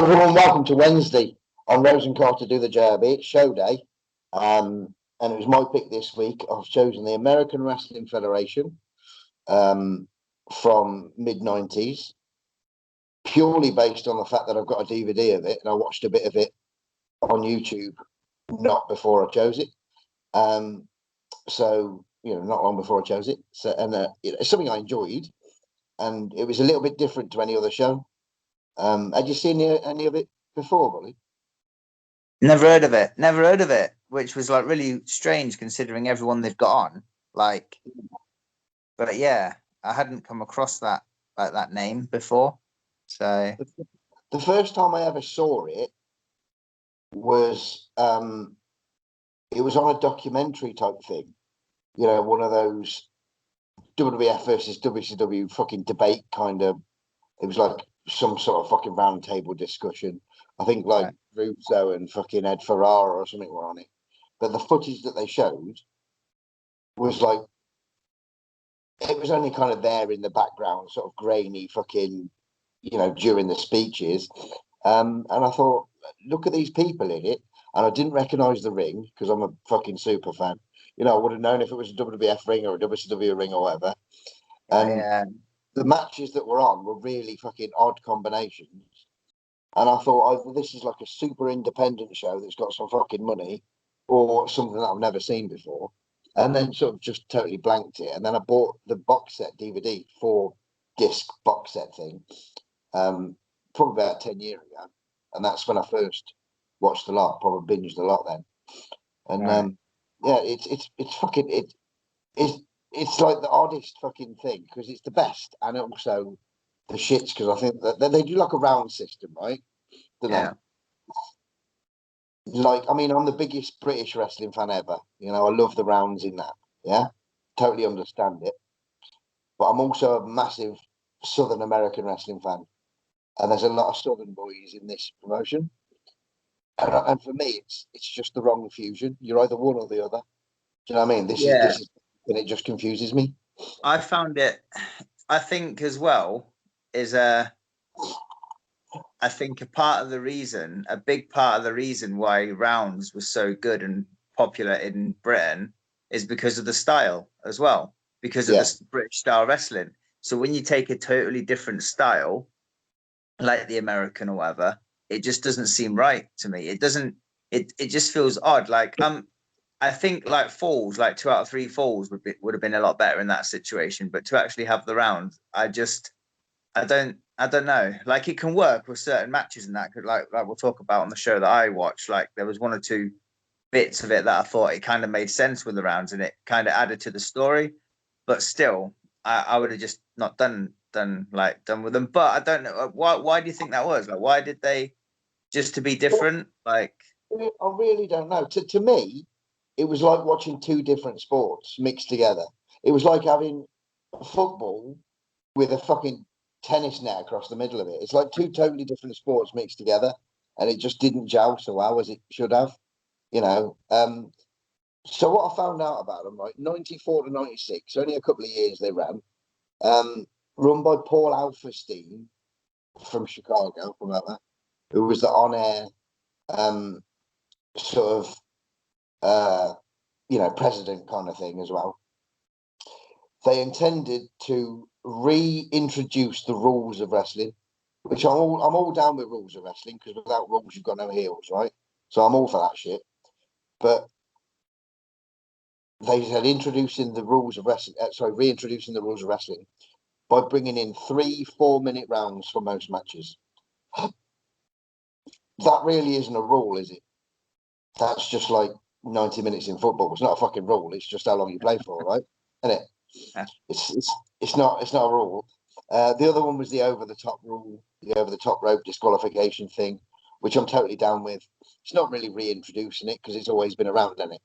everyone, welcome to Wednesday on Rose and Carter Do the JRB. It's show day, and it was my pick this week. I've chosen the American Wrestling Federation from mid-90s, purely based on the fact that I've got a DVD of it, and I watched a bit of it on YouTube, not before I chose it. So, not long before I chose it. So, and it's something I enjoyed, and it was a little bit different to any other show. Had you seen any of it before, Bully? Never heard of it, which was like really strange considering everyone they've got on. But yeah, I hadn't come across that name before. So the first time I ever saw it was it was on a documentary type thing, one of those WWF versus WCW fucking debate kind of. It was like some sort of fucking round table discussion. I think Russo and fucking Ed Ferrara or something were on it. But the footage that they showed was like, it was only kind of there in the background, sort of grainy fucking, during the speeches. And I thought, look at these people in it. And I didn't recognise the ring because I'm a fucking super fan. I would have known if it was a WWF ring or a WCW ring or whatever. And the matches that were on were really fucking odd combinations. And I thought, this is like a super independent show that's got some fucking money or something that I've never seen before. And then sort of just totally blanked it. And then I bought the box set DVD, 4-disc box set thing, probably about 10 years ago. And that's when I first watched a lot, probably binged a lot then. And it's like the oddest fucking thing because it's the best and also the shits because I think that they do like a round system, right? Don't they? I'm the biggest British wrestling fan ever. I love the rounds in that. Yeah, totally understand it. But I'm also a massive Southern American wrestling fan, and there's a lot of Southern boys in this promotion. And for me, it's just the wrong fusion. You're either one or the other. Do you know what I mean? This is, and it just confuses me. I found it. I think as well is I think a big part of the reason why rounds was so good and popular in Britain is because of the style as well, because of the British style wrestling. So when you take a totally different style, like the American or whatever, it just doesn't seem right to me. It doesn't. It just feels odd. I think falls, 2 out of 3 falls would have been a lot better in that situation. But to actually have the round, I don't know. It can work with certain matches and that. Like we'll talk about on the show that I watched. There was 1 or 2 bits of it that I thought it kind of made sense with the rounds and it kind of added to the story. But still, I would have just not done with them. But I don't know why do you think that was? Why did they just to be different? I really don't know. To me, it was like watching 2 different sports mixed together. It was like having football with a fucking tennis net across the middle of it. It's like 2 totally different sports mixed together, and it just didn't gel so well as it should have. So what I found out about them, 94 to 96, only a couple of years they ran, run by Paul Alpherstein from Chicago, who was the on-air president kind of thing as well. They intended to reintroduce the rules of wrestling, which I'm all down with rules of wrestling because without rules you've got no heels, right? So I'm all for that shit. But they had reintroducing the rules of wrestling by bringing in 3 4-minute rounds for most matches. That really isn't a rule, is it? That's just like 90 minutes in football. It's not a fucking rule. It's just how long you play for, right? Isn't it? Yeah. It's not a rule. The other one was the over the top rule, the over the top rope disqualification thing, which I'm totally down with. It's not really reintroducing it because it's always been around, isn't it?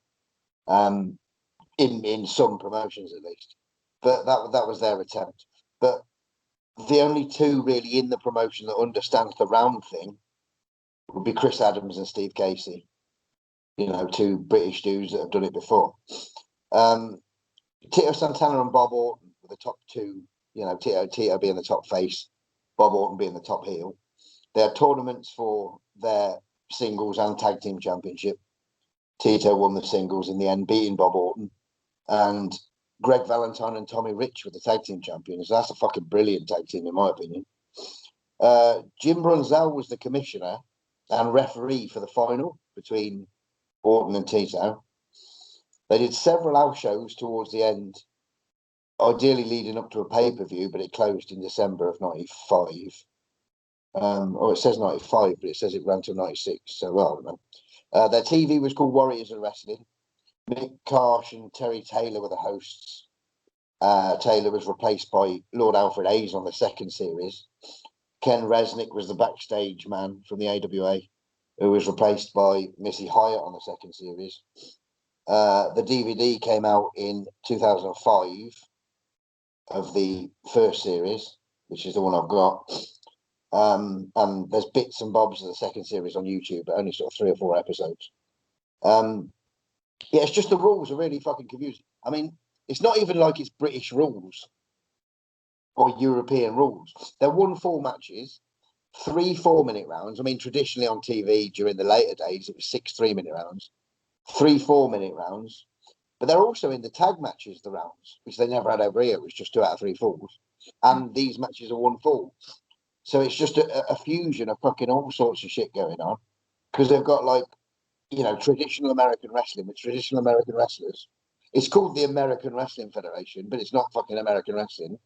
In some promotions at least, but that was their attempt. But the only 2 really in the promotion that understands the round thing would be Chris Adams and Steve Casey. 2 British dudes that have done it before. Tito Santana and Bob Orton were the top 2. Tito being the top face, Bob Orton being the top heel. They had tournaments for their singles and tag team championship. Tito won the singles in the end, beating Bob Orton. And Greg Valentine and Tommy Rich were the tag team champions. That's a fucking brilliant tag team, in my opinion. Jim Brunzell was the commissioner and referee for the final between Orton and Tito. They did several house shows towards the end, ideally leading up to a pay-per-view, but it closed in December of 95. It says 95, but it says it ran till 96, so well, I don't know. Their TV was called Warriors of Wrestling. Mick Karsh and Terry Taylor were the hosts. Taylor was replaced by Lord Alfred Hayes on the second series. Ken Resnick was the backstage man from the AWA, who was replaced by Missy Hyatt on the second series. The DVD came out in 2005 of the first series, which is the one I've got. And there's bits and bobs of the second series on YouTube, but only sort of 3 or 4 episodes. Yeah, it's just the rules are really fucking confusing. I mean, it's not even like it's British rules or European rules. They're 1-4 matches, 3 4-minute rounds. I mean, traditionally on TV during the later days, it was 6 3-minute rounds, 3 4-minute rounds. But they're also in the tag matches, the rounds, which they never had over here. It was just 2 out of 3 falls. And these matches are 1-4. So it's just a fusion of fucking all sorts of shit going on. Because they've got, like, you know, traditional American wrestling with traditional American wrestlers. It's called the American Wrestling Federation, but it's not fucking American wrestling.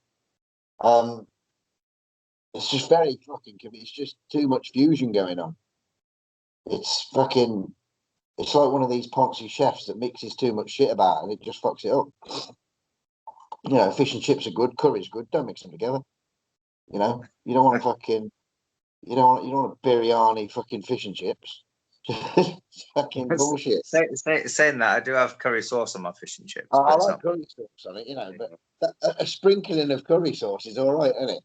It's just very fucking, it's just too much fusion going on. It's fucking, it's like one of these Ponzi chefs that mixes too much shit about and it just fucks it up. You know, fish and chips are good, curry's good, don't mix them together. You know, you don't want to fucking, you don't want a biryani fucking fish and chips. Fucking bullshit. Saying that, I do have curry sauce on my fish and chips. I like curry sauce on it, you know, but a sprinkling of curry sauce is all right, isn't it?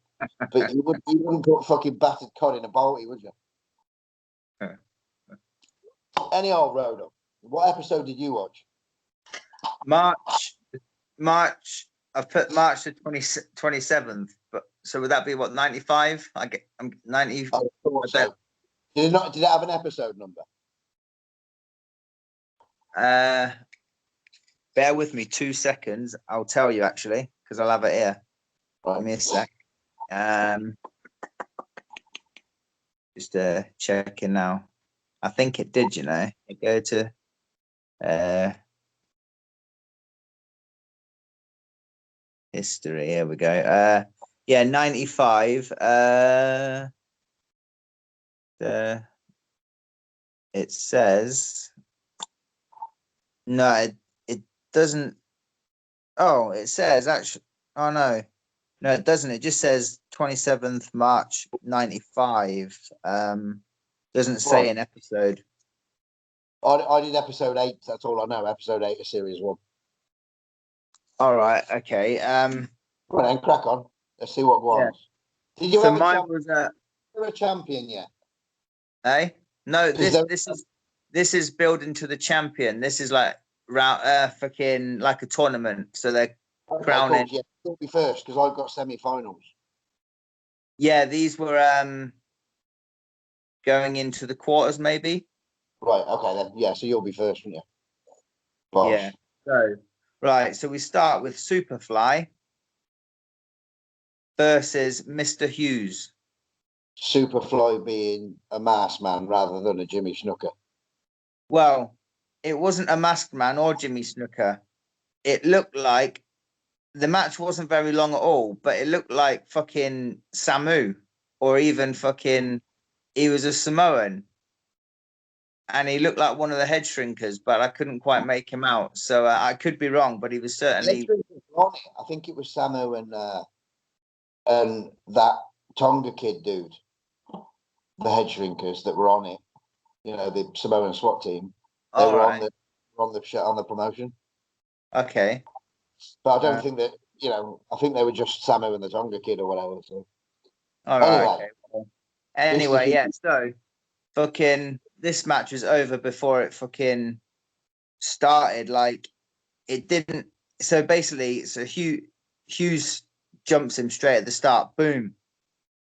But you wouldn't put fucking battered cod in a balti, would you? Any old road up. What episode did you watch? March. I've put March the 27th, but so would that be what, 95? I'm 90. I thought so. Did it have an episode number? Bear with me 2 seconds. I'll tell you actually, because I'll have it here. Right. Give me a sec. Just checking now. I think it did, you know. It go to history. Here we go. Yeah, 95. It says no, it doesn't. Oh, it says actually. Oh no, it doesn't. It just says 27th March 95. Doesn't say an episode. I did episode 8. That's all I know. Episode 8 of series 1. All right. Okay. Well, then crack on. Let's see what was. Yeah. Did you so have mine was a champion yet? Eh? No. This is building to the champion. This is like fucking like a tournament. So they're crowning. Cool. Yeah, you'll be first because I've got semi-finals. Yeah, these were going into the quarters, maybe. Right. Okay then. Yeah. So you'll be first, won't you? Bosh. Yeah. So right. So we start with Superfly versus Mr. Hughes. Superfly being a masked man rather than a Jimmy Snooker. Well, it wasn't a masked man or Jimmy Snooker. It looked like the match wasn't very long at all, but it looked like fucking Samu or even fucking he was a Samoan. And he looked like one of the head shrinkers, but I couldn't quite make him out. So I could be wrong, but he was certainly. I think it was Samu and that Tonga kid dude, the head shrinkers that were on it. You know, the Samoan SWAT team. They were on the promotion. Okay. But I don't think that, you know, I think they were just Samu and the Tonga kid or whatever. So. All right. Anyway, yeah. So, fucking, this match was over before it fucking started. Like, it didn't. So basically, Hughes jumps him straight at the start. Boom.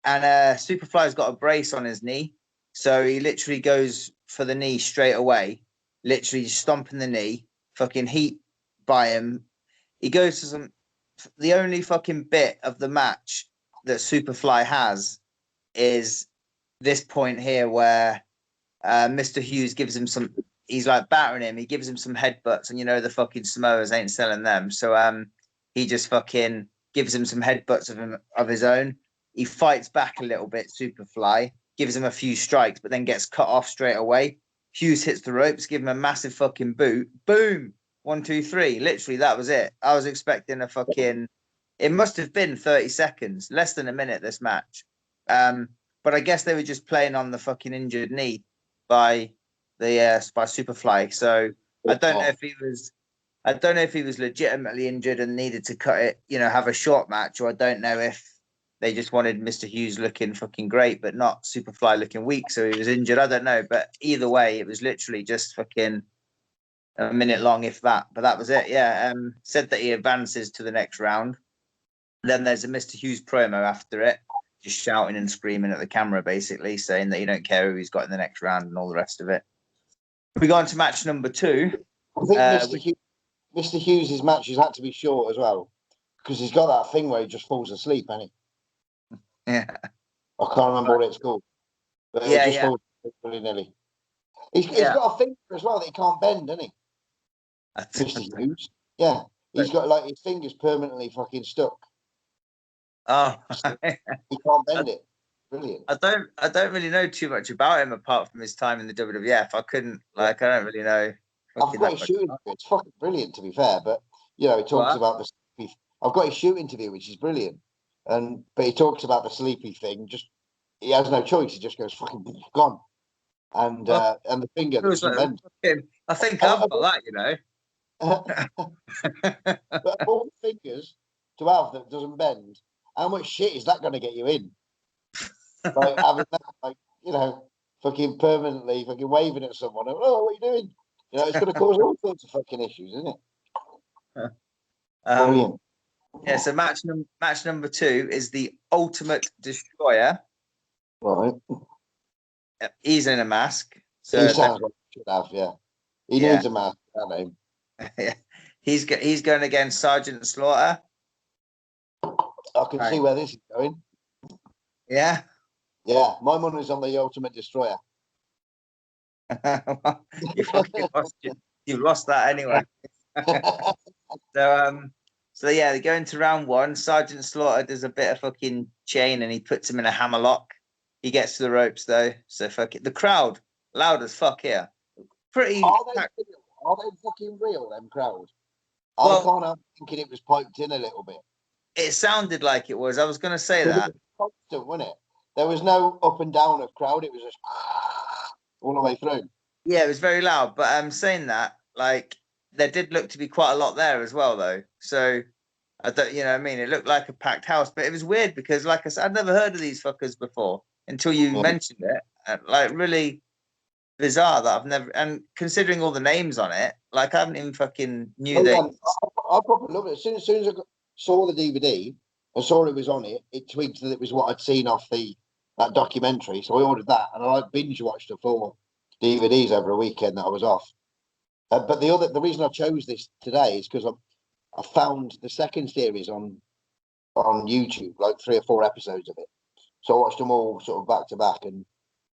and Superfly's got a brace on his knee, so he literally goes for the knee straight away, literally stomping the knee, fucking heat by him. He goes to the only fucking bit of the match that Superfly has is this point here where Mr. Hughes gives him some, he's like battering him, he gives him some headbutts, and the fucking Samoas ain't selling them. So he just fucking gives him some headbutts of his own. He fights back a little bit, Superfly, gives him a few strikes, but then gets cut off straight away. Hughes hits the ropes, give him a massive fucking boot. Boom! 1, 2, 3. Literally, that was it. I was expecting a fucking... It must have been 30 seconds, less than a minute, this match. But I guess they were just playing on the fucking injured knee by Superfly. So I don't know if he was legitimately injured and needed to cut it, have a short match, or I don't know if they just wanted Mr. Hughes looking fucking great, but not Superfly looking weak, so he was injured. I don't know, but either way, it was literally just fucking a minute long, if that. But that was it. Yeah. Said that he advances to the next round. Then there's a Mr. Hughes promo after it, just shouting and screaming at the camera, basically saying that you don't care who he's got in the next round and all the rest of it. We go on to match number 2. I think Mr. Hughes' matches had to be short as well, because he's got that thing where he just falls asleep, hasn't he? Yeah. I can't remember what it's called. But he just falls asleep willy-nilly. He's got a finger as well that he can't bend, hasn't he? Mr. Hughes. Yeah. He's got like his fingers permanently fucking stuck. Oh, he can't bend it. Brilliant. I don't really know too much about him apart from his time in the WWF. I don't really know. I've got his shooting. It's fucking brilliant, to be fair. But he talks about the. I've got his shoot interview, which is brilliant, but he talks about the sleepy thing. Just he has no choice. He just goes fucking gone, and the finger doesn't bend. I think I've got that, But all the fingers to have that doesn't bend. How much shit is that going to get you in? Like having that, fucking permanently fucking waving at someone. Oh, what are you doing? It's going to cause all sorts of fucking issues, isn't it? Brilliant. Yeah. So match number 2 is the Ultimate Destroyer. Right. He's in a mask. So he sounds like he should have. Yeah. He needs a mask. That name. Yeah. He's going against Sergeant Slaughter. I can see where this is going. Yeah. Yeah, my money's on the Ultimate Destroyer. You lost that anyway. So yeah, they go into round 1. Sergeant Slaughter does a bit of fucking chain and he puts him in a hammerlock. He gets to the ropes though, so fuck it. The crowd loud as fuck here. Pretty. Are they fucking real? Them crowd. I can't help thinking it was piped in a little bit. It sounded like it was. I was going to say that. It was constant, wasn't it? There was no up and down of crowd. It was just all the way through. Yeah, it was very loud. But I'm saying that, there did look to be quite a lot there as well, though. So I don't, it looked like a packed house. But it was weird because, like I said, I'd never heard of these fuckers before until you mentioned it. Really bizarre that I've never. And considering all the names on it, I haven't even fucking knew that. I probably loved it. As soon as I saw the DVD, I saw it was on it. It tweeted that it was what I'd seen off that documentary, so I ordered that, and I binge watched the 4 DVDs over a weekend that I was off. But the reason I chose this today is because I found the second series on YouTube, 3 or 4 episodes of it. So I watched them all sort of back to back, and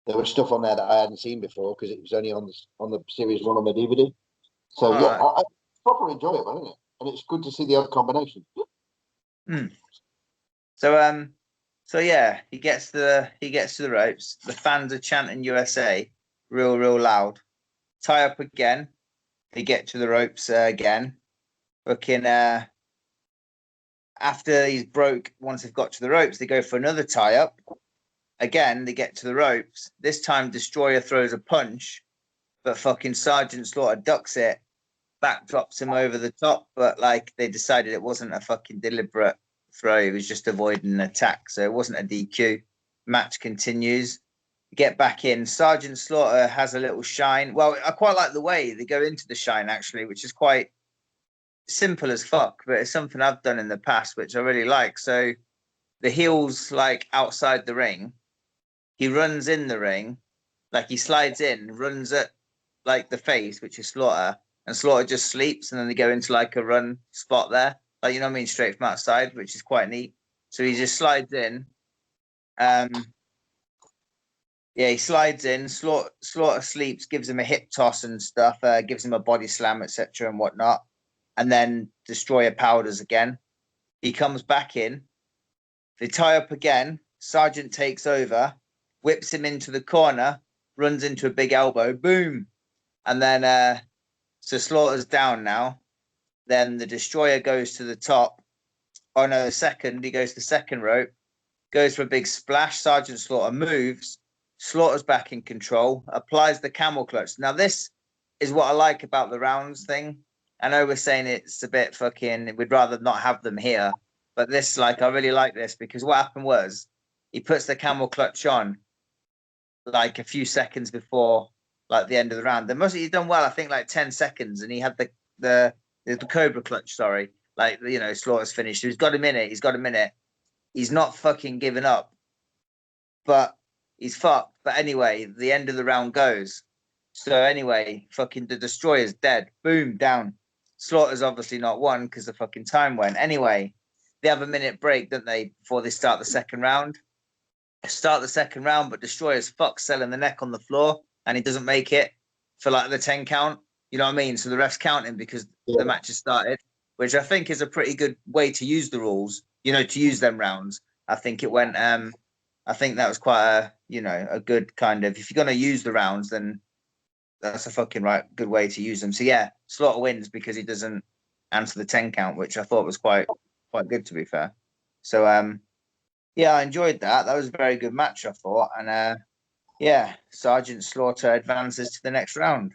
there was stuff on there that I hadn't seen before because it was only on the series 1 on the DVD. So I proper enjoyable, isn't it? And it's good to see the odd combination. So yeah, he gets to the ropes. The fans are chanting USA real loud. Tie up again. They get to the ropes again. Fucking after he's broke, once they've got to the ropes, they go for another tie up. Again, they get to the ropes. This time Destroyer throws a punch, but fucking Sergeant Slaughter ducks it, backdrops him over the top, but they decided it wasn't a fucking deliberate throw. He was just avoiding an attack, so it wasn't a DQ. Match continues. Get back in. Sergeant Slaughter has a little shine. Well, I quite like the way they go into the shine, actually, which is quite simple as fuck, but it's something I've done in the past, which I really like. So the heel's like outside the ring. He runs in the ring, like he slides in, runs at like the face, which is Slaughter, and Slaughter just sleeps, and then they go into like a run spot there, like, you know what I mean, straight from outside, which is quite neat. So he just slides in. Yeah, he slides in. Slaughter sleeps, gives him a hip toss and stuff, gives him a body slam, etc. and whatnot, and then Destroyer powders again. He comes back in. They tie up again. Sergeant takes over, whips him into the corner, runs into a big elbow, boom, and then so Slaughter's down now. Then the Destroyer goes to the top. Oh no, the second. He goes to the second rope, goes for a big splash. Sergeant Slaughter moves. Slaughter's back in control, applies the camel clutch. Now, this is what I like about the rounds thing. I know we're saying it's a bit fucking, we'd rather not have them here, but this, like, I really like this because what happened was he puts the camel clutch on like a few seconds before like the end of the round. He's done well, I think like 10 seconds, and he had the Cobra clutch, sorry. Like, you know, Slaughter's finished. He's got a minute. He's not fucking giving up, but he's fucked. But anyway, the end of the round goes. So anyway, fucking the Destroyer's dead. Boom, down. Slaughter's obviously not won because the fucking time went. Anyway, they have a minute break, don't they, before they start the second round? Start the second round, but Destroyer's fucked, selling the neck on the floor, and he doesn't make it for like the 10 count. You know what I mean? So the ref's counting because the match has started, which I think is a pretty good way to use the rules, you know, to use them rounds. I think it went I think that was quite a, you know, a good kind of, if you're going to use the rounds, then that's a fucking good way to use them. So yeah, Slaughter wins because he doesn't answer the 10 count, which I thought was quite good, to be fair. So yeah, I enjoyed that. That was a very good match, I thought. And yeah, Sergeant Slaughter advances to the next round.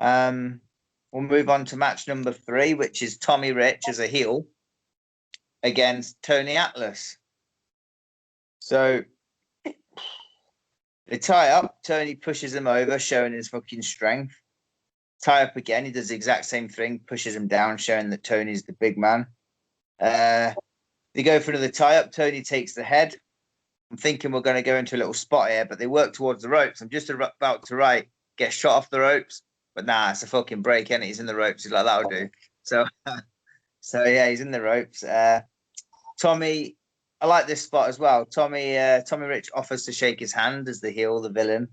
We'll move on to match number 3, which is Tommy Rich as a heel against Tony Atlas. So they tie up. Tony pushes him over, showing his fucking strength. Tie up again. He does the exact same thing, pushes him down, showing that Tony's the big man. They go for another tie up. Tony takes the head. I'm thinking we're going to go into a little spot here, but they work towards the ropes. I'm just about to get shot off the ropes, but nah, it's a fucking break, and he's in the ropes. He's like, that'll do. So, so yeah, he's in the ropes. Tommy, I like this spot as well. Tommy Rich offers to shake his hand as the heel, the villain.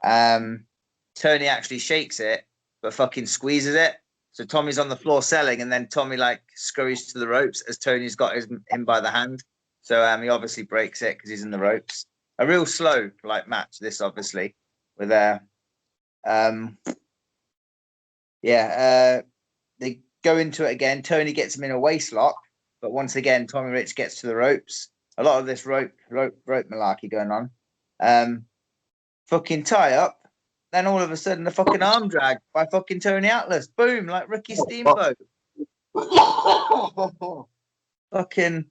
Tony actually shakes it, but fucking squeezes it. So Tommy's on the floor selling, and then Tommy like scurries to the ropes as Tony's got him by the hand. So he obviously breaks it because he's in the ropes. A real slow like match, this obviously, with they go into it again. Tony gets him in a waist lock, but once again, Tommy Rich gets to the ropes. A lot of this rope malarkey going on. Fucking tie up. Then all of a sudden, the fucking arm drag by fucking Tony Atlas. Boom, like Ricky Steamboat. Fucking,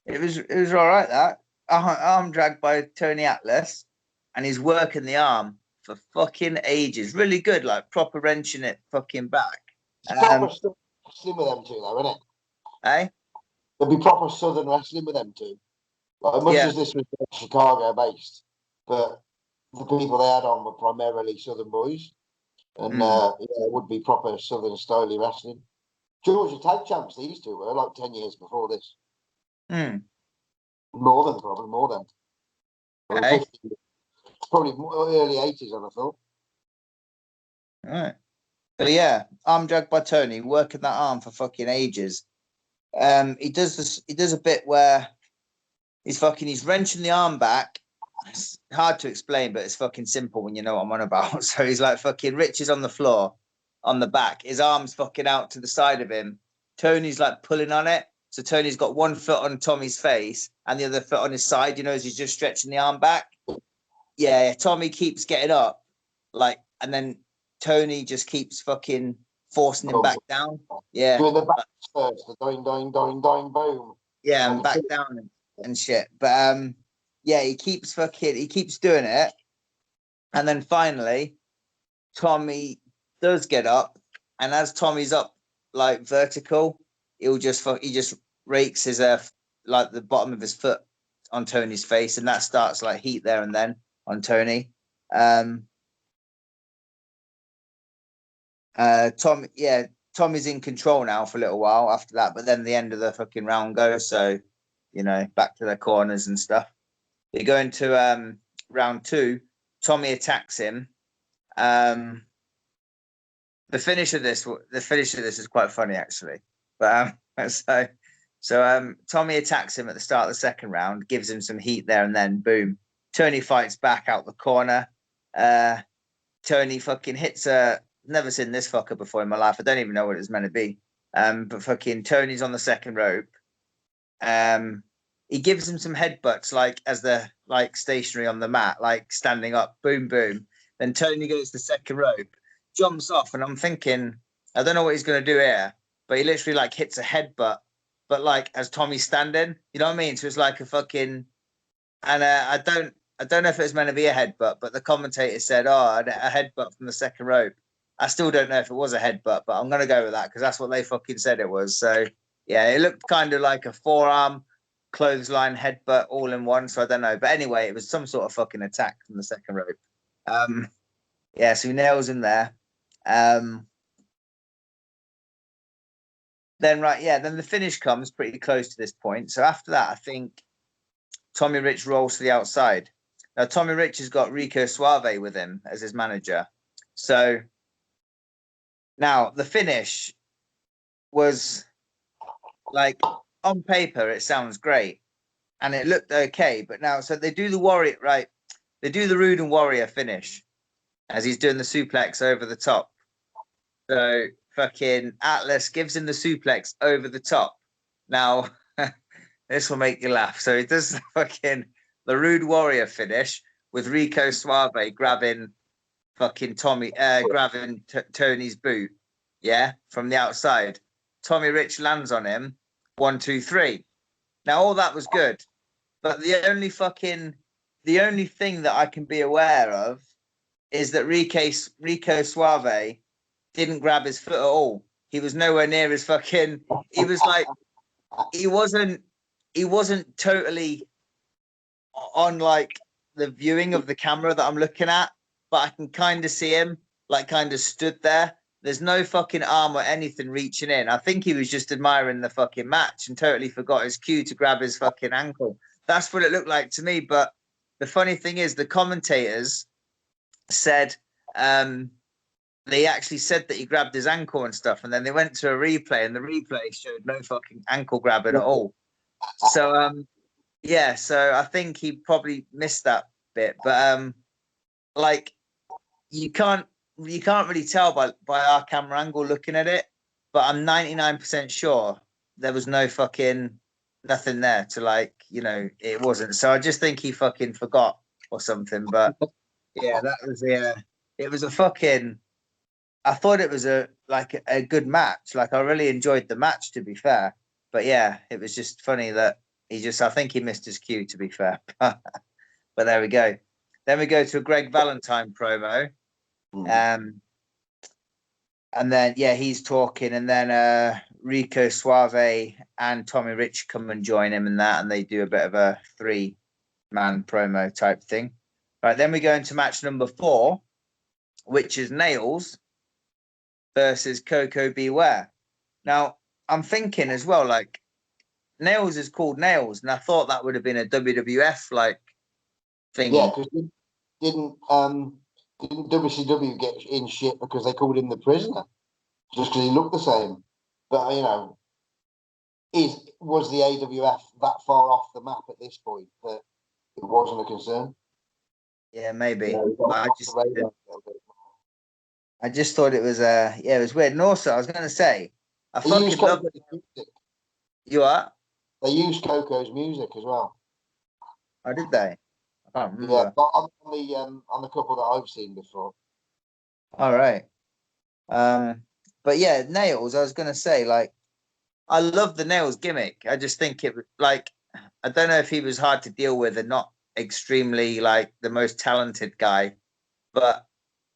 it was all right, that. Arm drag by Tony Atlas, and he's working the arm for fucking ages. Really good, like proper wrenching it fucking back. Proper wrestling with them two, though, isn't it? Eh? There'll be proper Southern wrestling with them two. Like, much as this was Chicago based, but the people they had on were primarily Southern boys, and it would be proper Southern style wrestling. Georgia tag champs, these two were like 10 years before this. More than. Hey. Probably early 80s, I thought. All right. But yeah, arm drag by Tony, working that arm for fucking ages. He does a bit where he's wrenching the arm back. It's hard to explain, but it's fucking simple when you know what I'm on about. So he's like fucking Rich is on the floor, on the back. His arm's fucking out to the side of him. Tony's like pulling on it. So Tony's got one foot on Tommy's face and the other foot on his side, you know, as he's just stretching the arm back. Yeah, Tommy keeps getting up, like, and then Tony just keeps fucking forcing him back down. Yeah. Doing the back first, the doing, boom. Yeah, and back down and shit. But yeah, he keeps doing it. And then finally, Tommy does get up, and as Tommy's up like vertical, he just rakes his like the bottom of his foot on Tony's face, and that starts like heat there and then on Tony. Tommy's in control now for a little while after that, but then the end of the fucking round goes, so back to their corners and stuff. They go into round 2. Tommy attacks him. The finish of this is quite funny actually. But so Tommy attacks him at the start of the second round, gives him some heat there, and then boom, Tony fights back out the corner. Tony fucking hits a. Never seen this fucker before in my life. I don't even know what it's meant to be. But fucking Tony's on the second rope. He gives him some headbutts, like as they're like stationary on the mat, like standing up, boom, boom. Then Tony goes to the second rope, jumps off, and I'm thinking, I don't know what he's gonna do here, but he literally like hits a headbutt, but like as Tommy's standing, you know what I mean? So it's like a fucking, and I don't know if it was meant to be a headbutt, but the commentator said, "Oh, a headbutt from the second rope." I still don't know if it was a headbutt, but I'm gonna go with that because that's what they fucking said it was. So yeah, it looked kind of like a forearm clothesline headbutt all in one. So I don't know, but anyway, it was some sort of fucking attack from the second rope. So Nailz in there. Then the finish comes pretty close to this point. So after that, I think Tommy Rich rolls to the outside. Now Tommy Rich has got Rico Suave with him as his manager. So now the finish was like on paper, it sounds great and it looked okay. But now, so they do the Warrior, right? They do the Rude and Warrior finish as he's doing the suplex over the top. So fucking Atlas gives him the suplex over the top. Now, this will make you laugh. So he does fucking the Rude Warrior finish with Rico Suave grabbing fucking grabbing Tony's boot, from the outside. Tommy Rich lands on him, 1, 2, 3. Now all that was good, but the only thing that I can be aware of is that Rico Suave didn't grab his foot at all. He was nowhere near his fucking. He was like, he wasn't totally on like the viewing of the camera that I'm looking at, but I can kind of see him like kind of stood there. There's no fucking arm or anything reaching in. I think he was just admiring the fucking match and totally forgot his cue to grab his fucking ankle. That's what it looked like to me. But the funny thing is, the commentators said they actually said that he grabbed his ankle and stuff, and then they went to a replay, and the replay showed no fucking ankle grabbing at all. So so I think he probably missed that bit. But like you can't really tell by our camera angle looking at it, but I'm 99% sure there was no fucking nothing there to like, it wasn't. So I just think he fucking forgot or something. But yeah, that was it was a fucking, I thought it was a good match. Like I really enjoyed the match, to be fair. But yeah, it was just funny that I think he missed his cue, to be fair. But there we go. Then we go to a Greg Valentine promo. And then he's talking, and then Rico Suave and Tommy Rich come and join him in that, and they do a bit of a 3-man promo type thing. Right, then we go into match number 4, which is Nailz versus Koko B Ware. Now I'm thinking as well, like Nailz is called Nailz, and I thought that would have been a WWF like thing. Yeah, because didn't WCW get in shit because they called him the Prisoner just because he looked the same? But was the AWF that far off the map at this point that it wasn't a concern? Yeah, maybe. I just thought it was it was weird. And also, I was going to say, I fucking love music. You are? They used Coco's music as well. Oh, did they? I can't remember. Yeah, but on the couple that I've seen before. All right. But yeah, Nailz, I was going to say, like, I love the Nailz gimmick. I just think it, like, I don't know if he was hard to deal with and not extremely, like, the most talented guy, but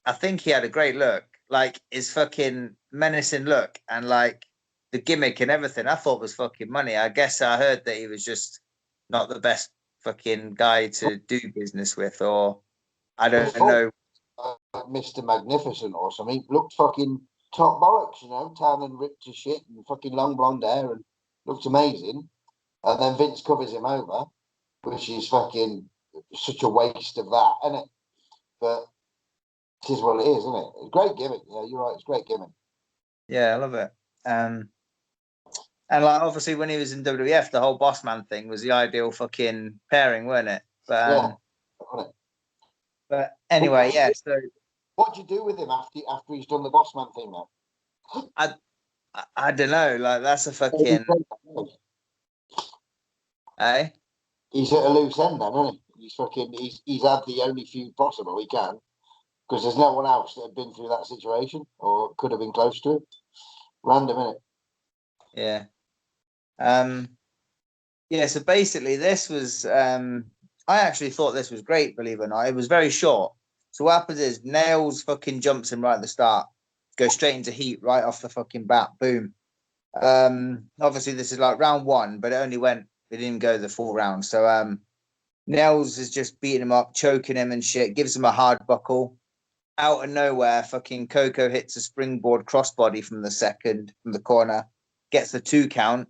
I think he had a great look, like his fucking menacing look, and like the gimmick and everything, I thought was fucking money. I guess I heard that he was just not the best fucking guy to do business with, or I don't know. Mr. Magnificent or something. Looked fucking top bollocks, you know, tan and ripped to shit and fucking long blonde hair and looked amazing. And then Vince covers him over, which is fucking such a waste of that, isn't it? But it is what it is, isn't it? It's a great gimmick. Yeah, you're right. It's a great gimmick. Yeah, I love it. And like obviously when he was in WWF, the whole boss man thing was the ideal fucking pairing, weren't it? But but anyway, yeah. So what do you do with him after he's done the boss man thing now? I don't know. Like that's a fucking. Hey. He's at a loose end then, isn't he? He's had the only feud possible he can, because there's no one else that had been through that situation or could have been close to it. Random, isn't it? Yeah. Yeah, so basically this was I actually thought this was great, believe it or not. It was very short. So what happens is Nailz fucking jumps him right at the start, goes straight into heat right off the fucking bat, boom. Obviously this is like round 1, but it didn't go the full round. So Nailz is just beating him up, choking him and shit, gives him a hard buckle. Out of nowhere, fucking Koko hits a springboard crossbody from the corner, gets the 2 count.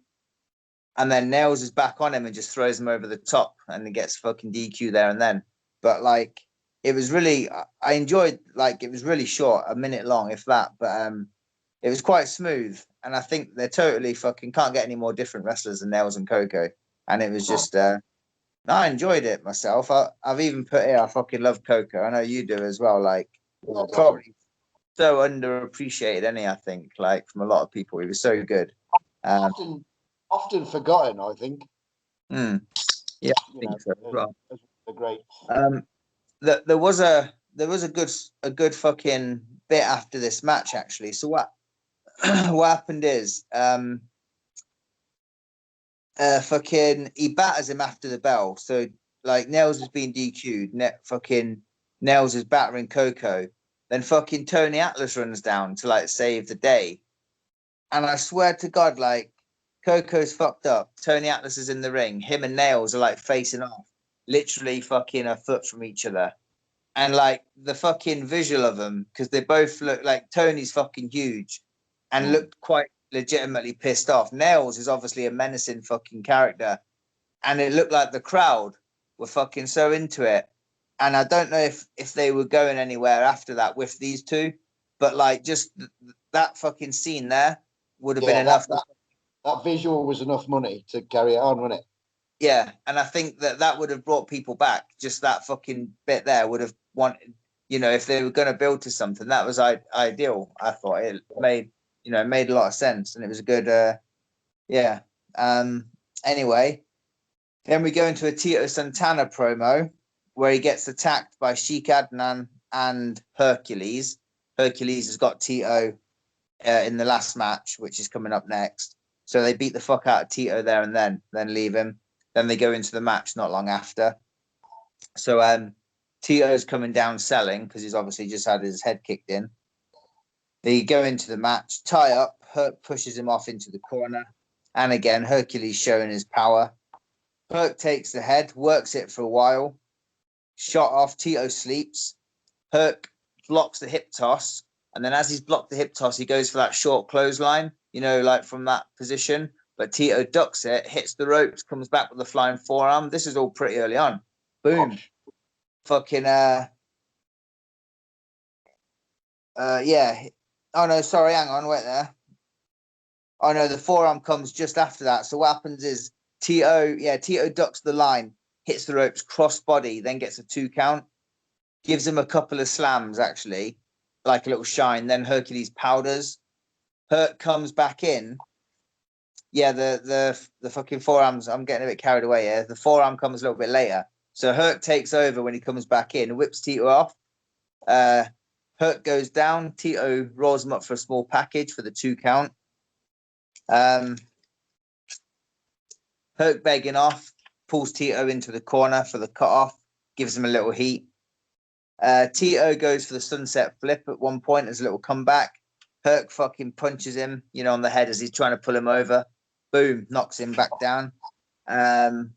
And then Nailz is back on him and just throws him over the top and he gets fucking DQ there and then. But like, it was really, I enjoyed, like, it was really short, a minute long, if that. But it was quite smooth. And I think they're totally fucking can't get any more different wrestlers than Nailz and Koko. And it was just, I enjoyed it myself. I've even put here, I fucking love Koko. I know you do as well. Like, probably so underappreciated, I think, like, from a lot of people. He was so good. Often forgotten, I think. Yeah, I think so as well. Great. There was a good fucking bit after this match actually. So what happened is fucking he batters him after the bell. So like Nailz has been DQ'd. Fucking Nailz is battering Koko. Then fucking Tony Atlas runs down to like save the day. And I swear to God, like, Koko's fucked up. Tony Atlas is in the ring. Him and Nailz are like facing off, literally fucking a foot from each other. And like the fucking visual of them, because they both look like Tony's fucking huge and looked quite legitimately pissed off. Nailz is obviously a menacing fucking character. And it looked like the crowd were fucking so into it. And I don't know if they were going anywhere after that with these two, but like just that fucking scene there would have been enough. That visual was enough money to carry it on, wasn't it? Yeah, and I think that would have brought people back. Just that fucking bit there would have wanted, if they were going to build to something, that was ideal. I thought it made a lot of sense, and it was a good, yeah. Anyway, then we go into a Tito Santana promo where he gets attacked by Sheik Adnan and Hercules. Hercules has got Tito in the last match, which is coming up next. So they beat the fuck out of Tito there and then leave him. Then they go into the match not long after. So Tito's coming down selling because he's obviously just had his head kicked in. They go into the match, tie up, Herc pushes him off into the corner. And again, Hercules showing his power. Herc takes the head, works it for a while. Shot off, Tito sleeps. Herc blocks the hip toss. And then as he's blocked the hip toss, he goes for that short clothesline, like from that position. But Tito ducks it, hits the ropes, comes back with a flying forearm. This is all pretty early on. Boom. Fucking, yeah. Oh, no, sorry, hang on, wait there. Oh, no, the forearm comes just after that. So what happens is Tito ducks the line, hits the ropes, cross-body, then gets a 2 count. Gives him a couple of slams, actually, like a little shine. Then Hercules powders. Herc comes back in. Yeah, the fucking forearms, I'm getting a bit carried away here. The forearm comes a little bit later. So Herc takes over when he comes back in, whips Tito off. Herc goes down. Tito rolls him up for a small package for the 2 count. Herc begging off, pulls Tito into the corner for the cut-off, gives him a little heat. Tito goes for the sunset flip at one point as a little comeback. Herc fucking punches him, you know, on the head as he's trying to pull him over. Boom, knocks him back down. And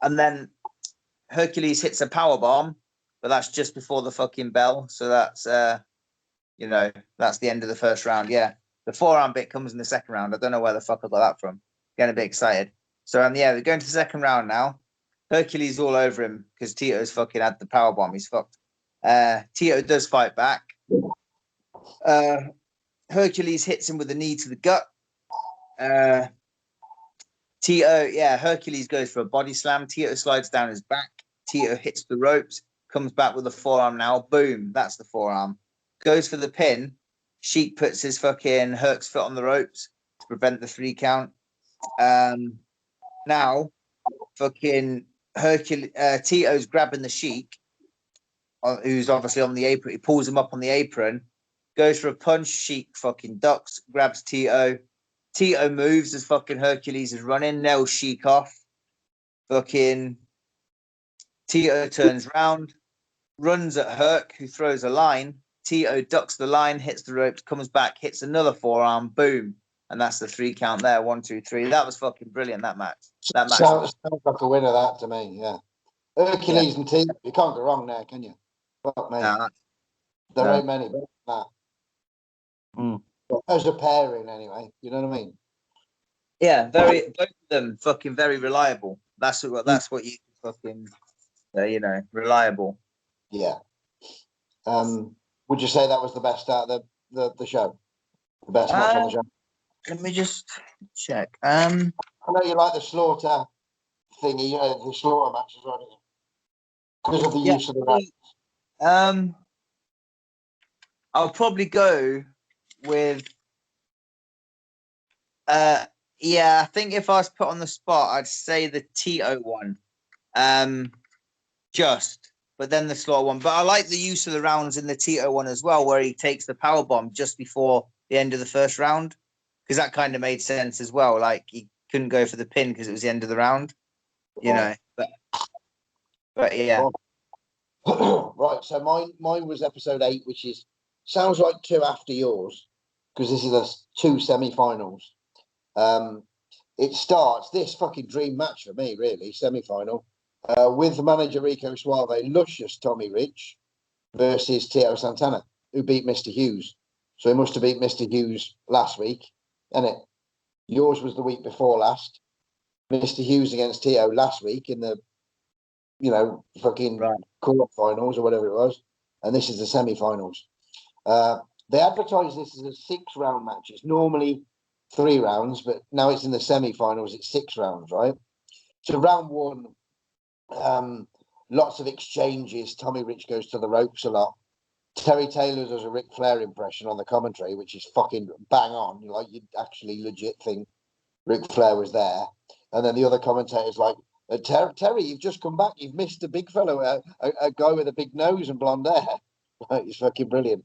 then Hercules hits a power bomb, but that's just before the fucking bell. So that's you know, that's the end of the first round. Yeah. The forearm bit comes in the second round. I don't know where the fuck I got that from. Getting a bit excited. So yeah, we're going to the second round now. Hercules all over him because Tito's fucking had the power bomb. He's fucked. Tito does fight back. Hercules hits him with a knee to the gut. Hercules goes for a body slam. Tito slides down his back. Tito hits the ropes, comes back with a forearm now. Boom, that's the forearm. Goes for the pin. Sheik puts his fucking Herc's foot on the ropes to prevent the 3 count. Now, fucking Hercules, Tito's grabbing the Sheik, who's obviously on the apron. He pulls him up on the apron, goes for a punch. Sheik fucking ducks, grabs Tito. Tito moves as fucking Hercules is running. Nails Sheik off. Fucking Tito turns round, runs at Herc, who throws a line. Tito ducks the line, hits the ropes, comes back, hits another forearm, boom. And that's the 3 count there. 1, 2, 3. That was fucking brilliant, that match. Sounds like a winner, that, to me, yeah. Hercules and Tito, you can't go wrong there, can you? Fuck me. There ain't many better than that. As a pairing, anyway. You know what I mean? Yeah, both of them fucking very reliable. That's what you fucking, you know, reliable. Yeah. Would you say that was the best out of the show? The best match on the show? Let me just check. I know you like the slaughter thingy, the slaughter match as well, because of the use of the round. I'll probably go with I think if I was put on the spot, I'd say the Tito one. But then the slaughter one. But I like the use of the rounds in the Tito one as well, where he takes the power bomb just before the end of the first round, because that kind of made sense as well. Like he couldn't go for the pin because it was the end of the round, you know. But yeah. Right. So mine was episode 8, which sounds like 2 after yours, because this is the 2 semi-finals. It starts this fucking dream match for me, really, semi-final, with manager Rico Suave, luscious Tommy Rich versus Tito Santana, who beat Mr. Hughes. So he must have beat Mr. Hughes last week, innit? Yours was the week before last. Mr. Hughes against Tito last week in the, fucking quarterfinals or whatever it was. And this is the semi-finals. They advertise this as a 6-round match. It's normally 3 rounds, but now it's in the semi-finals. It's 6 rounds, right? So round 1, lots of exchanges. Tommy Rich goes to the ropes a lot. Terry Taylor does a Ric Flair impression on the commentary, which is fucking bang on. Like, you'd actually legit think Ric Flair was there. And then the other commentator's like, Terry, you've just come back. You've missed a big fellow, a guy with a big nose and blonde hair. Like, it's fucking brilliant.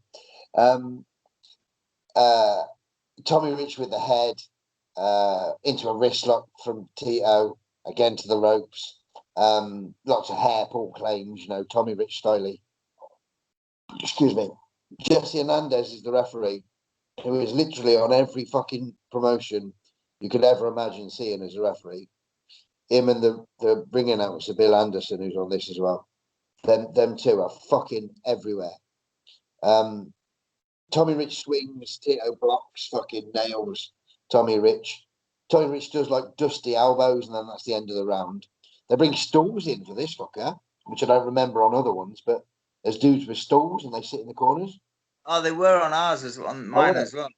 Tommy Rich with the head into a wrist lock from Tito, again to the ropes. Lots of hair, Paul claims, Tommy Rich styly. Excuse me. Jesse Hernandez is the referee, who is literally on every fucking promotion you could ever imagine seeing as a referee. Him and the ring announcer, Bill Anderson, who's on this as well. Them two are fucking everywhere. Tommy Rich swings, Tito blocks, fucking nails Tommy Rich. Tommy Rich does like dusty elbows, and then that's the end of the round. They bring stools in for this fucker, which I don't remember on other ones, but there's dudes with stools and they sit in the corners. Oh, they were on ours as well, on mine as well.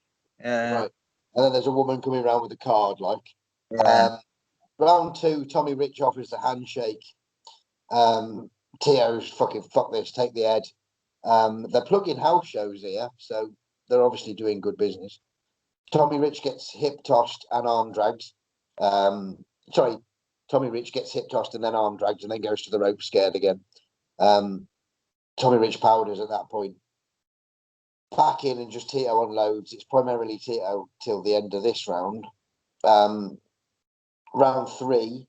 Yeah. Right. And then there's a woman coming around with a card, like. Yeah. Round 2, Tommy Rich offers the handshake. Tito's fucking fuck this, take the head. They're plugging house shows here, so they're obviously doing good business. Tommy Rich gets hip tossed and arm dragged. Tommy Rich gets hip tossed and then arm dragged and then goes to the rope scared again. Tommy Rich powders at that point. Back in and just Tito unloads. It's primarily Tito till the end of this round. Round 3,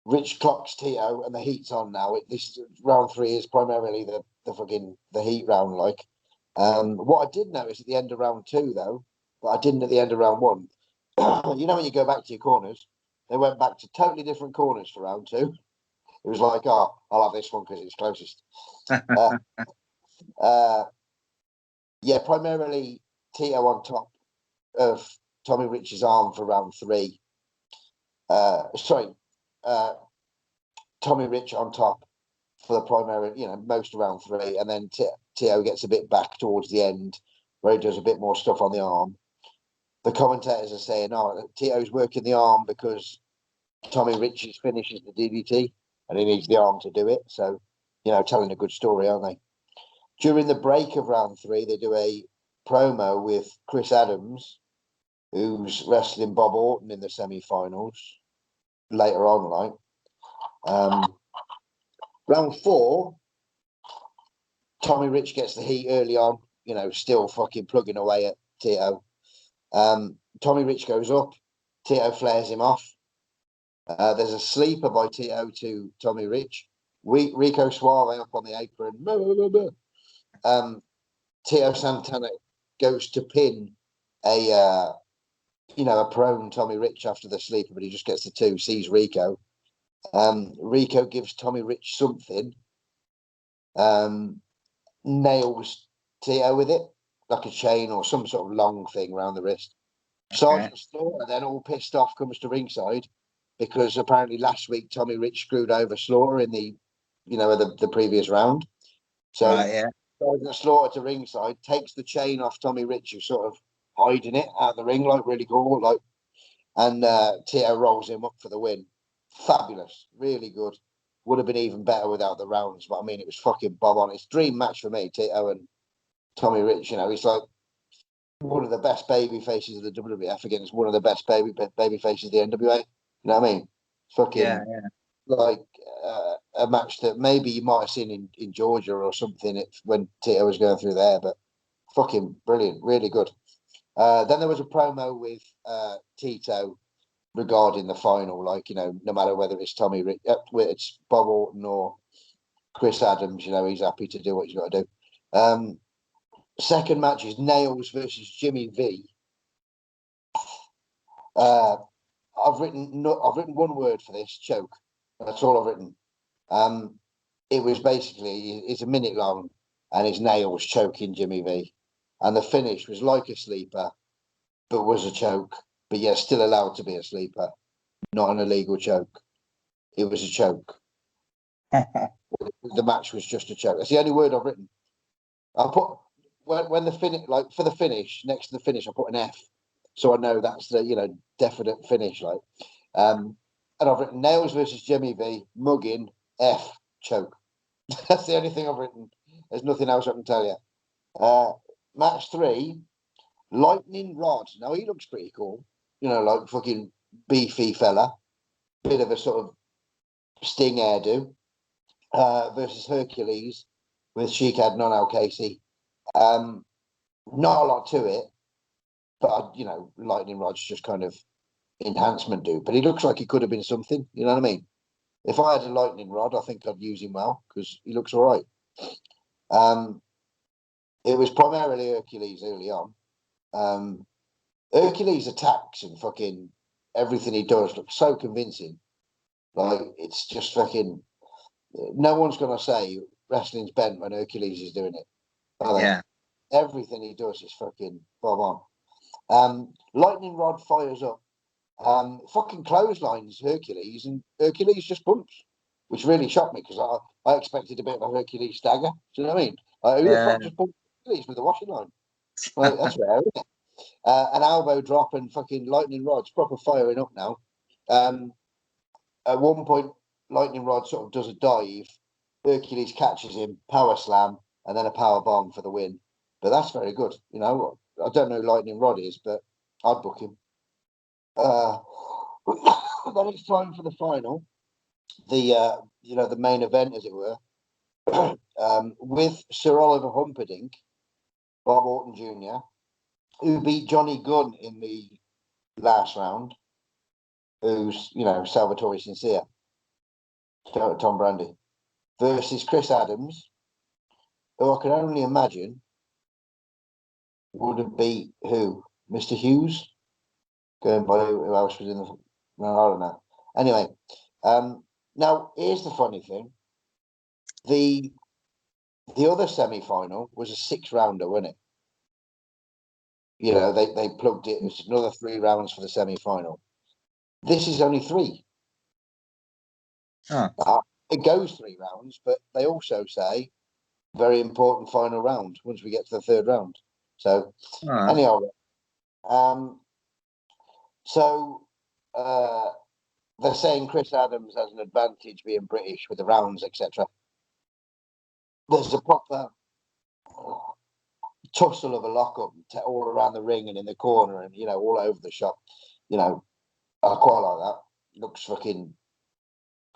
Rich clocks Tito and the heat's on now. This round 3 is primarily the heat round, like. What I did notice at the end of round 2, though, but I didn't at the end of round 1, you know, when you go back to your corners, they went back to totally different corners for round 2. It was like, oh, I'll have this one because it's closest. Yeah, primarily Tito on top of Tommy Rich's arm for round 3. Tommy Rich on top for the primary, you know, most of round 3, and then Tito gets a bit back towards the end where he does a bit more stuff on the arm. The commentators are saying, oh, Tito's working the arm because Tommy Rich's finishes the DDT and he needs the arm to do it. So, you know, telling a good story, aren't they? During the break of round 3, they do a promo with Chris Adams, who's wrestling Bob Orton in the semi-finals later on, like. Round 4, Tommy Rich gets the heat early on, you know, still fucking plugging away at Tito. Tommy Rich goes up, Tito flares him off. There's a sleeper by Tito to Tommy Rich. Rico Suave up on the apron. Tito Santana goes to pin a prone Tommy Rich after the sleeper, but he just gets the 2, sees Rico. Rico gives Tommy Rich something. Nails Tito with it, like a chain or some sort of long thing around the wrist. Okay. Sergeant Slaughter then, all pissed off, comes to ringside because apparently last week Tommy Rich screwed over Slaughter in the previous round. So Sergeant Slaughter to ringside, takes the chain off Tommy Rich, who's sort of hiding it out of the ring, like really cool, like, and Tito rolls him up for the win. Fabulous, really good. Would have been even better without the rounds, but I mean, it was fucking bob on. It's dream match for me, Tito and Tommy Rich. You know, he's like one of the best baby faces of the WWF against one of the best baby faces of the NWA. You know what I mean? Fucking like a match that maybe you might have seen in Georgia or something when Tito was going through there, but fucking brilliant, really good. Then there was a promo with Tito regarding the final, like, you know, no matter whether it's Tommy Rich, it's Bob Orton or Chris Adams, you know, he's happy to do what he's got to do. Second match is Nailz versus Jimmy V. I've written one word for this: choke. That's all I've written. It was basically, it's a minute long, and it's Nailz choking Jimmy V, and the finish was like a sleeper, but was a choke. But yet still allowed to be a sleeper, not an illegal choke. It was a choke. The match was just a choke. That's the only word I've written. I put when the finish, like for the finish, next to the finish, I put an F, so I know that's the, you know, definite finish. Like, and I've written Nailz versus Jimmy V, mugging, F, choke. That's the only thing I've written. There's nothing else I can tell you. Match 3, Lightning Rod. Now he looks pretty cool. You know, like fucking beefy fella, bit of a sort of Sting hairdo, versus Hercules with Sheik Adnan Al-Casey. Not a lot to it, but, you know, Lightning Rod's just kind of enhancement dude. But he looks like he could have been something, you know what I mean? If I had a Lightning Rod, I think I'd use him well because he looks all right. It was primarily Hercules early on. Hercules attacks and fucking everything he does looks so convincing. Like, it's just fucking, no one's going to say wrestling's bent when Hercules is doing it. Yeah. Everything he does is fucking bob on. Lightning Rod fires up. Fucking clotheslines Hercules, and Hercules just bumps, which really shocked me because I expected a bit of a Hercules stagger. Do you know what I mean? Who the fuck just bumped Hercules with the washing line? Like, that's rare, isn't it? An elbow drop and fucking Lightning Rod's proper firing up now. At one point, Lightning Rod sort of does a dive. Hercules catches him, power slam, and then a power bomb for the win. But that's very good. You know, I don't know who Lightning Rod is, but I'd book him. Then it's time for the final, the main event, as it were, with Sir Oliver Humperdinck, Bob Orton Jr., who beat Johnny Gunn in the last round, who's, you know, Salvatore Sincere, Tom Brandy, versus Chris Adams, who I can only imagine would have beat who? Mr. Hughes? Going by who else was in the... No, I don't know. Anyway, now here's the funny thing. The other semi-final was a 6-rounder, wasn't it? You know, they plugged it. It was another 3 rounds for the semi-final. This is only 3. It goes 3 rounds, but they also say very important final round once we get to the 3rd round. So anyhow, they're saying Chris Adams has an advantage being British with the rounds, etc. There's a proper tussle of a lockup all around the ring and in the corner and, you know, all over the shop. You know, I quite like that. Looks fucking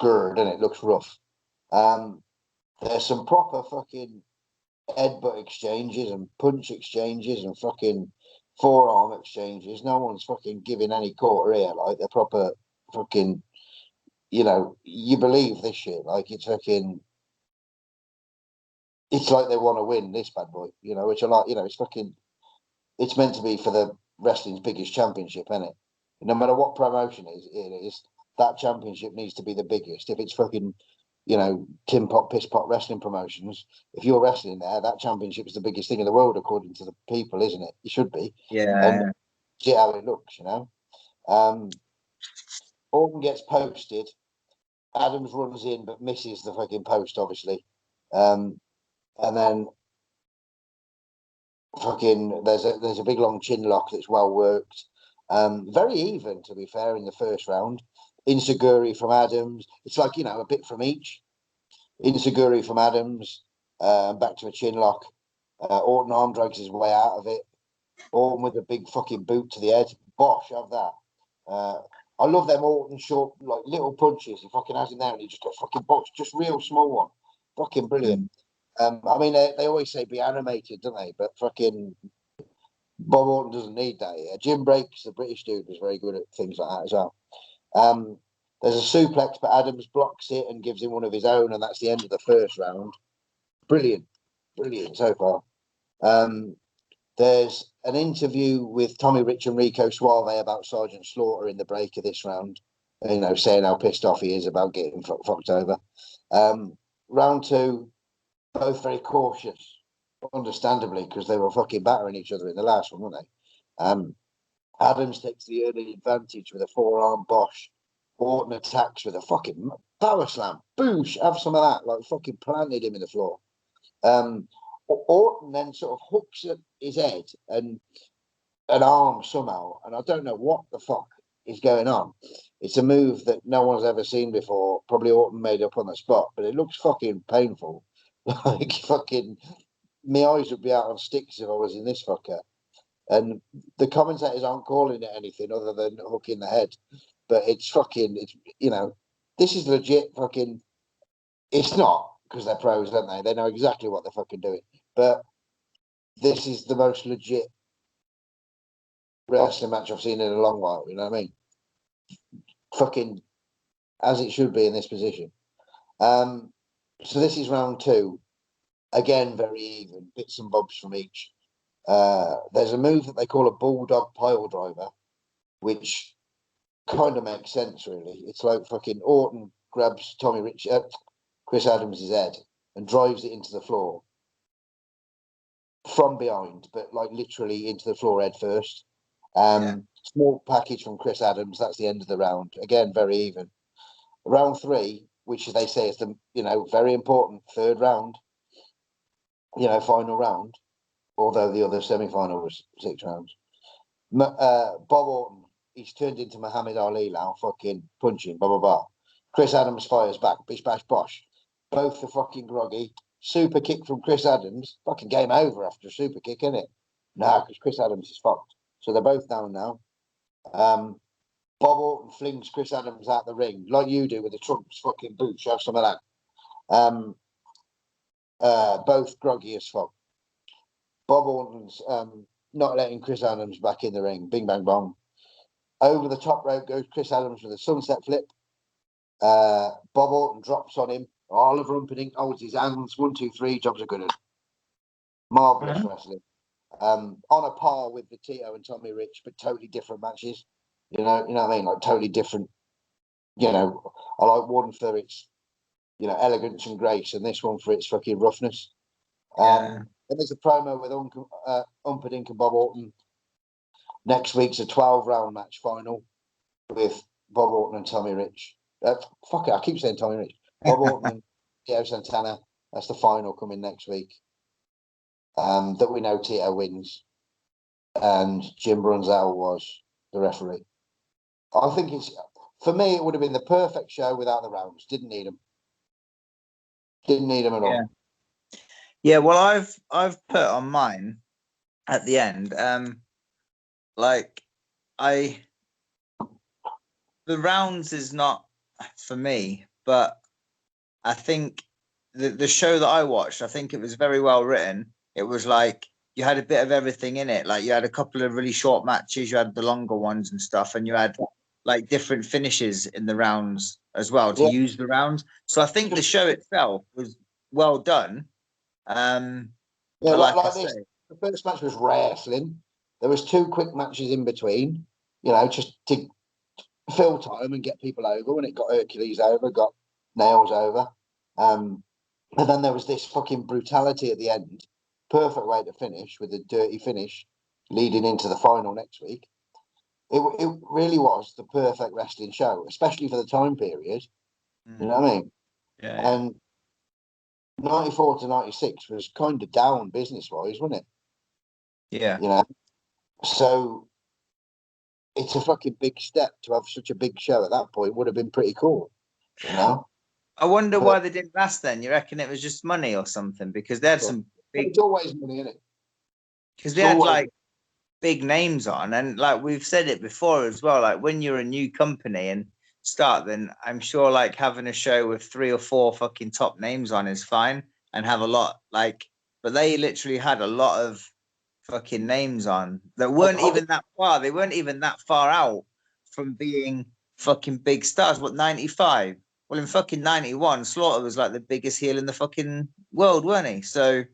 good, and it looks rough. There's some proper fucking headbutt exchanges and punch exchanges and fucking forearm exchanges. No one's fucking giving any quarter here. Like, they're proper fucking, you know, you believe this shit. Like, it's fucking, it's like they want to win this bad boy, you know, which I like, you know, it's fucking, it's meant to be for the wrestling's biggest championship, isn't it? No matter what promotion it is, that championship needs to be the biggest. If it's fucking, you know, tin pot, piss pot wrestling promotions, if you're wrestling there, that championship is the biggest thing in the world, according to the people, isn't it? It should be. Yeah. And see how it looks, you know. Orton gets posted. Adams runs in but misses the fucking post, obviously. And then fucking there's a big long chin lock that's well worked. Very even, to be fair, in the first round. Inseguri from Adams. It's like, you know, a bit from each. Inseguri from Adams. Back to a chin lock. Orton arm drags his way out of it. Orton with a big fucking boot to the head. Bosh, have that. I love them Orton short, like little punches. He fucking has him there and he just got fucking boxed. Just real small one. Fucking brilliant. I mean, they always say be animated, don't they? But fucking Bob Orton doesn't need that here. Jim Breaks, the British dude, was very good at things like that as well. There's a suplex, but Adams blocks it and gives him one of his own, and that's the end of the first round. Brilliant so far. There's an interview with Tommy Rich and Rico Suave about Sergeant Slaughter in the break of this round, you know, saying how pissed off he is about getting fucked over. Round 2, both very cautious, understandably, because they were fucking battering each other in the last one, weren't they? Adams takes the early advantage with a forearm bosh. Orton attacks with a fucking power slam. Boosh! Have some of that. Like, fucking planted him in the floor. Orton then sort of hooks at his head and an arm somehow, and I don't know what the fuck is going on. It's a move that no one's ever seen before. Probably Orton made up on the spot, but it looks fucking painful. Like, fucking, my eyes would be out on sticks if I was in this fucker. And the commentators aren't calling it anything other than hooking the head. But it's fucking, it's, you know, this is legit fucking, it's not, because they're pros, don't they? They know exactly what they're fucking doing. But this is the most legit wrestling match I've seen in a long while, you know what I mean? Fucking as it should be in this position. So this is round 2. Again, very even, bits and bobs from each. There's a move that they call a bulldog pile driver, which kind of makes sense, really. It's like fucking Orton grabs Chris Adams' head and drives it into the floor from behind, but like literally into the floor head first. Small package from Chris Adams. That's the end of the round. Again, very even. Round 3, which they say is the, you know, very important 3rd round, you know, final round, although the other semi-final was 6 rounds. Bob Orton, he's turned into Muhammad Ali now, fucking punching, blah, blah, blah. Chris Adams fires back, bish, bash, bosh. Both are fucking groggy. Super kick from Chris Adams. Fucking game over after a super kick, isn't it? No, because Chris Adams is fucked. So they're both down now. Bob Orton flings Chris Adams out the ring, like you do with the Trump's fucking boots. You have some of that. Both groggy as fuck. Bob Orton's not letting Chris Adams back in the ring. Bing, bang, bong. Over the top rope goes Chris Adams with a sunset flip. Bob Orton drops on him. Oliver Rumperdinck holds his hands. 1, 2, 3. Jobs are good. Marvelous wrestling. on a par with the Tito and Tommy Rich, but totally different matches. You know what I mean? Like totally different. You know, I like one for its, elegance and grace, and this one for its fucking roughness. And there's a promo with Humperdinck and Bob Orton. Next week's a 12-round match final with Bob Orton and Tommy Rich. Fuck it, I keep saying Tommy Rich. Bob Orton and Tito Santana. That's the final coming next week. That we know Tito wins, and Jim Brunzell was the referee. I think for me, it would have been the perfect show without the rounds. Didn't need them. Didn't need them at all. Yeah, well, I've put on mine at the end. The rounds is not for me, but I think the show that I watched, I think it was very well written. It was like you had a bit of everything in it. Like you had a couple of really short matches, you had the longer ones and stuff, and you had like different finishes in the rounds as well to use the rounds. So I think the show itself was well done. Like this, the first match was wrestling. There was 2 quick matches in between, just to fill time and get people over. When it got Hercules over, got Nailz over, and then there was this fucking brutality at the end. Perfect way to finish with a dirty finish, leading into the final next week. It really was the perfect wrestling show, especially for the time period. You know what I mean? Yeah. And 94 to 96 was kind of down business-wise, wasn't it? Yeah. So it's a fucking big step to have such a big show at that point. Would have been pretty cool, I wonder why they didn't last then. You reckon it was just money or something? Because they had some big... It's always money, isn't it? Because they had like big names on, and like we've said it before as well, like when you're a new company and start, then I'm sure like having a show with 3 or 4 fucking top names on is fine, and have a lot but they literally had a lot of fucking names on that weren't even that far. They weren't even that far out from being fucking big stars. What, 95? Well, in fucking 91, Slaughter was like the biggest heel in the fucking world, weren't he? So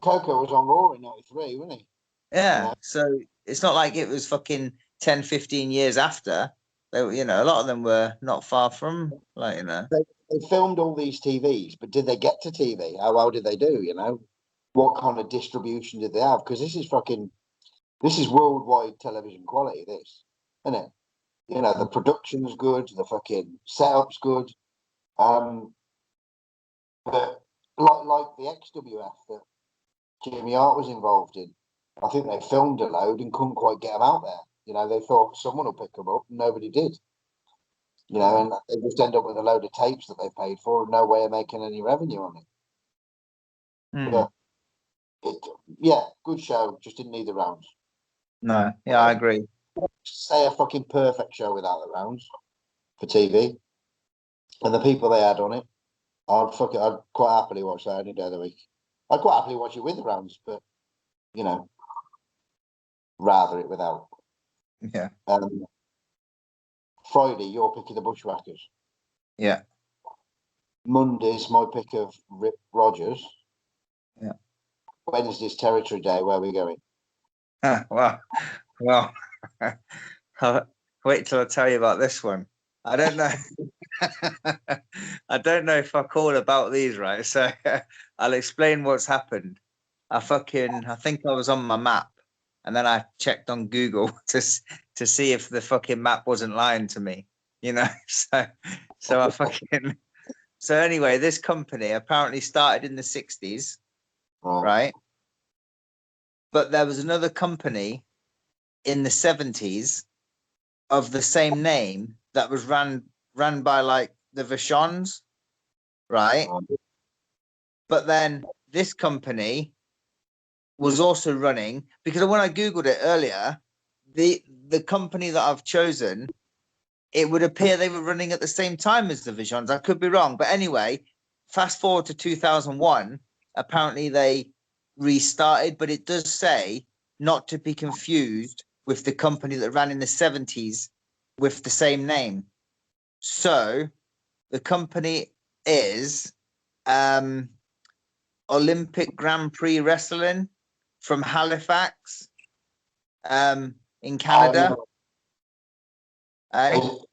Koko was on Raw in 93, wasn't he? Yeah. So it's not like it was fucking 10, 15 years after. They, a lot of them were not far from, They filmed all these TVs, but did they get to TV? How well did they do? What kind of distribution did they have? Because this is worldwide television quality. This, isn't it? The production's good, the fucking setup's good. But like the XWF that Jimmy Hart was involved in, I think they filmed a load and couldn't quite get them out there. They thought someone will pick them up, and nobody did. And they just end up with a load of tapes that they paid for and no way of making any revenue on it. But good show. Just didn't need the rounds. No, yeah, I agree. Say a fucking perfect show without the rounds for TV, and the people they had on it, I'd quite happily watch that any day of the week. I'd quite happily watch it with the rounds, but rather it without. Yeah. Friday, your pick of the Bushwhackers. Yeah. Monday's my pick of Rip Rogers. Yeah. Wednesday's Territory Day. Where are we going? Well, wait till I tell you about this one. I don't know. I don't know if I call about these right, so I'll explain what's happened. I think I was on my map, and then I checked on Google to see if the fucking map wasn't lying to me, So I fucking. So anyway, this company apparently started in the 60s, right? But there was another company in the 70s of the same name that was ran by like the Vachons, right? But then this company was also running, because when I Googled it earlier, the company that I've chosen, it would appear they were running at the same time as the Vachons. I could be wrong. But anyway, fast forward to 2001, apparently they restarted, but it does say not to be confused with the company that ran in the 70s with the same name. So the company is Olympic Grand Prix Wrestling, from Halifax, in Canada. Is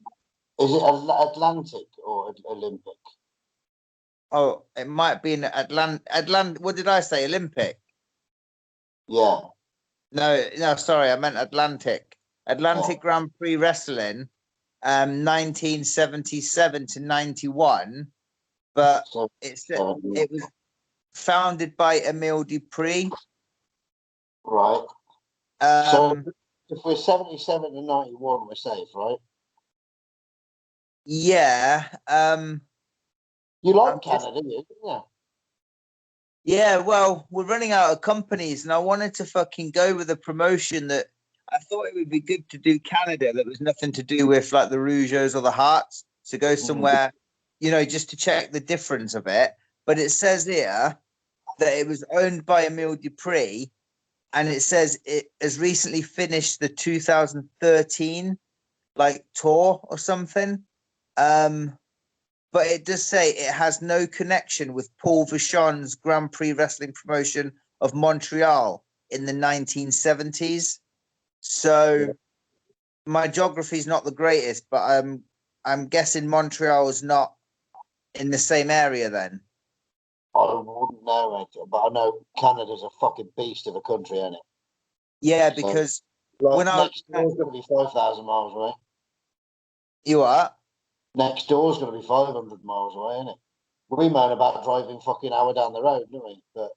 it Atlantic or Olympic? Oh, it might be in Atlantic. What did I say? Olympic? Yeah. No, sorry, I meant Atlantic. Atlantic Grand Prix Wrestling, 1977 to 91. But So, it was founded by Emile Dupree. Right. So if we're 77 to 91, we're safe, right? Yeah. You like Canada, didn't you? Yeah, well, we're running out of companies, and I wanted to fucking go with a promotion that I thought it would be good to do Canada that was nothing to do with like the Rougeos or the Hearts. To go somewhere, just to check the difference of it. But it says here that it was owned by Emile Dupree, and it says it has recently finished the 2013 tour or something. But it does say it has no connection with Paul Vachon's Grand Prix Wrestling promotion of Montreal in the 1970s. So my geography is not the greatest, but I'm guessing Montreal is not in the same area then. I wouldn't know, but I know Canada's a fucking beast of a country, isn't it? Yeah, because next door's going to be 5,000 miles away. You are? Next door's going to be 500 miles away, isn't it? We moan about driving fucking hour down the road, don't we? But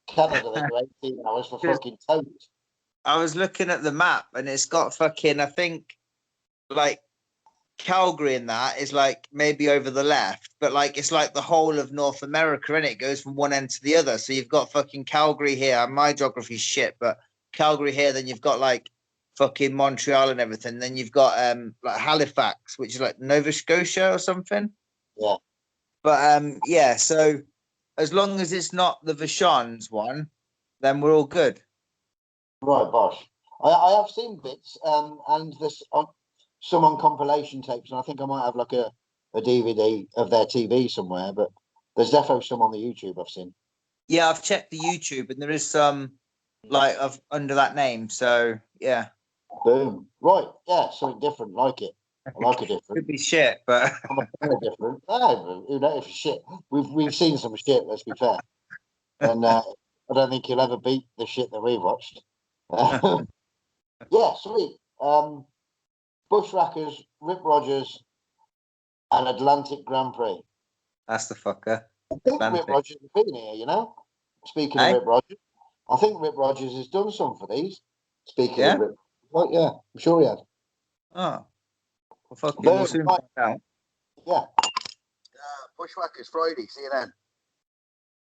Canada, they do 18 hours for fucking toast. I was looking at the map, and it's got fucking, I think, Calgary and that is maybe over the left, but it's like the whole of North America, and it goes from one end to the other. So you've got fucking Calgary here. My geography's shit, but Calgary here. Then you've got fucking Montreal and everything. Then you've got Halifax, which is like Nova Scotia or something. Yeah. But yeah. So as long as it's not the Vachons one, then we're all good. Right, boss. I have seen bits, and there's some on compilation tapes, and I think I might have a DVD of their TV somewhere, but there's definitely some on the YouTube I've seen. Yeah, I've checked the YouTube, and there is some of under that name. So yeah. Boom. Right. Yeah, something different, like it. I like it different. Could be shit, but I'm a fan of different. No, who knows? Shit. We've seen some shit. Let's be fair. And I don't think you'll ever beat the shit that we watched. Yeah, sweet. Bushwhackers, Rip Rogers, and Atlantic Grand Prix. That's the fucker. I think Rip Rogers has been here, Speaking of Rip Rogers, I think Rip Rogers has done some for these. Speaking of Rip, yeah, I'm sure he had. Oh, well, fucking, we'll soon find out. Yeah. Bushwhackers Friday. See you then.